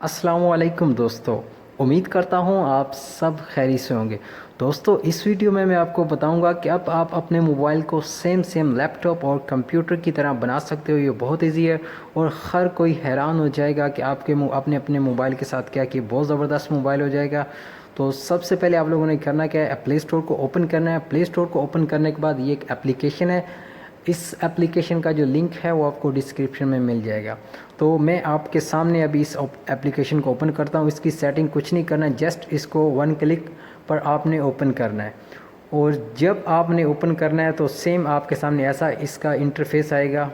अस्सलामुअलैकुम दोस्तों। उम्मीद करता हूँ आप सब खैरी से होंगे। दोस्तों, इस वीडियो में मैं आपको बताऊंगा कि अब आप अपने मोबाइल को सेम लैपटॉप और कंप्यूटर की तरह बना सकते हो। ये बहुत इजी है और हर कोई हैरान हो जाएगा कि आपने अपने मोबाइल के साथ क्या किया। बहुत ज़बरदस्त मोबाइल हो जाएगा। तो सबसे पहले आप लोगों ने करना क्या है, प्ले स्टोर को ओपन करना है। प्ले स्टोर को ओपन करने के बाद ये एक एप्लीकेशन है। इस एप्लीकेशन का जो लिंक है वो आपको डिस्क्रिप्शन में मिल जाएगा। तो मैं आपके सामने अभी इस एप्लीकेशन को ओपन करता हूँ। इसकी सेटिंग कुछ नहीं करना है, जस्ट इसको वन क्लिक पर आपने ओपन करना है। और जब आपने ओपन करना है तो सेम आपके सामने ऐसा इसका इंटरफेस आएगा।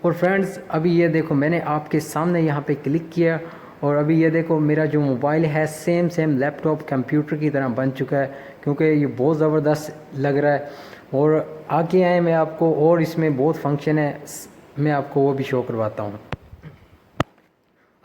और फ्रेंड्स, अभी ये देखो, मैंने आपके सामने यहाँ पे क्लिक किया और अभी ये देखो मेरा जो मोबाइल है सेम लैपटॉप कंप्यूटर की तरह बन चुका है, क्योंकि ये बहुत ज़बरदस्त लग रहा है। और आगे आए मैं आपको, और इसमें बहुत फंक्शन है, मैं आपको वो भी शो करवाता हूँ।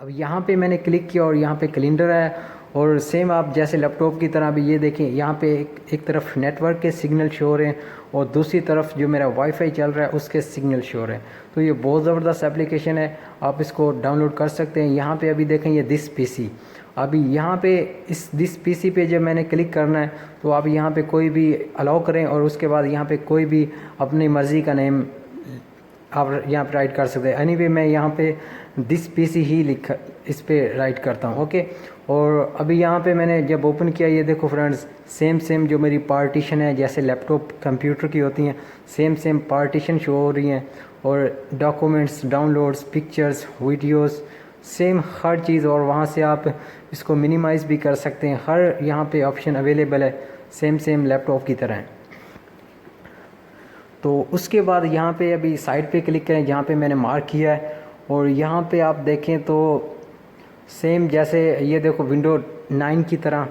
अब यहाँ पे मैंने क्लिक किया और यहाँ पे कैलेंडर है। और सेम आप जैसे लैपटॉप की तरह भी ये देखें, यहाँ पे एक तरफ नेटवर्क के सिग्नल शो हो रहे हैं और दूसरी तरफ जो मेरा वाईफाई चल रहा है उसके सिग्नल शो हो रहे हैं। तो ये बहुत ज़बरदस्त एप्लीकेशन है, आप इसको डाउनलोड कर सकते हैं। यहाँ पे अभी देखें ये दिस पीसी, अभी यहाँ पे इस दिस पीसी पे जब मैंने क्लिक करना है तो आप यहाँ पे कोई भी अलाउ करें और उसके बाद यहाँ पे कोई भी अपनी मर्ज़ी का नेम आप यहाँ पे राइट कर सकते हैं। एनीवे मैं यहाँ पे दिस पीसी ही लिख इस पे राइट करता हूँ, ओके। और अभी यहाँ पे मैंने जब ओपन किया, ये देखो फ्रेंड्स, सेम जो मेरी पार्टीशन है जैसे लैपटॉप कंप्यूटर की होती हैं, सेम पार्टीशन शो हो रही हैं। और documents, downloads, pictures, videos, same हर चीज़। और वहाँ से आप इसको मिनिमाइज़ भी कर सकते हैं। हर यहाँ पे ऑप्शन अवेलेबल है, सेम लैपटॉप की तरह है। तो उसके बाद यहाँ पे अभी साइड पे क्लिक करें जहाँ पे मैंने मार्क किया है। और यहाँ पे आप देखें तो सेम जैसे ये देखो विंडो 9 की तरह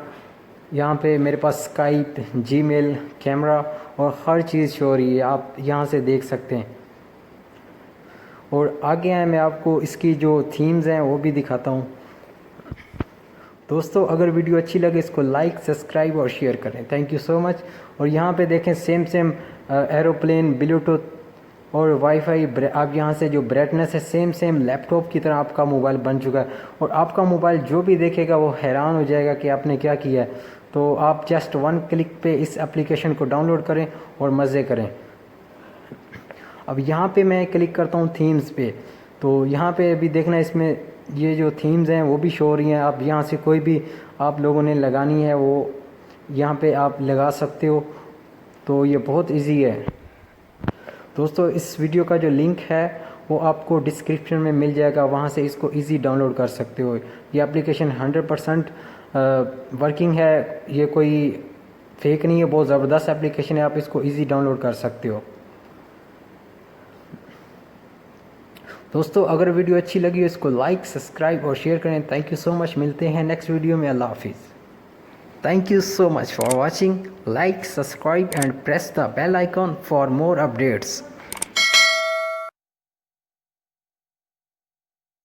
यहाँ पे मेरे पास स्काइप, जीमेल, कैमरा और हर चीज़ शो हो रही है, आप यहाँ से देख सकते हैं। और आगे आए मैं आपको इसकी जो थीम्स हैं वो भी दिखाता हूँ। दोस्तों, अगर वीडियो अच्छी लगे इसको लाइक, सब्सक्राइब और शेयर करें। Thank you so much. और यहाँ पे देखें सेम एरोप्लेन, ब्लूटूथ और वाईफाई। आप यहाँ से जो ब्राइटनेस है सेम लैपटॉप की तरह आपका मोबाइल बन चुका है। और आपका मोबाइल जो भी देखेगा वो हैरान हो जाएगा कि आपने क्या किया है। तो आप जस्ट वन क्लिक पे इस एप्लीकेशन को डाउनलोड करें और मज़े करें। अब यहाँ पे मैं क्लिक करता हूँ थीम्स पे। तो यहाँ पे अभी देखना, इसमें ये जो थीम्स हैं वो भी शो हो रही हैं। आप यहाँ से कोई भी आप लोगों ने लगानी है वो यहाँ पे आप लगा सकते हो। तो ये बहुत इजी है। दोस्तों, इस वीडियो का जो लिंक है वो आपको डिस्क्रिप्शन में मिल जाएगा, वहाँ से इसको इजी डाउनलोड कर सकते हो। ये एप्लीकेशन 100% वर्किंग है, ये कोई फेक नहीं है, बहुत ज़बरदस्त एप्लीकेशन है, आप इसको इजी डाउनलोड कर सकते हो। दोस्तों, अगर वीडियो अच्छी लगी हो इसको लाइक, सब्सक्राइब और शेयर करें। Thank you so much. मिलते हैं नेक्स्ट वीडियो में। अल्लाह हाफिज़। Thank you so much for watching. Like, subscribe and press the bell icon for more updates.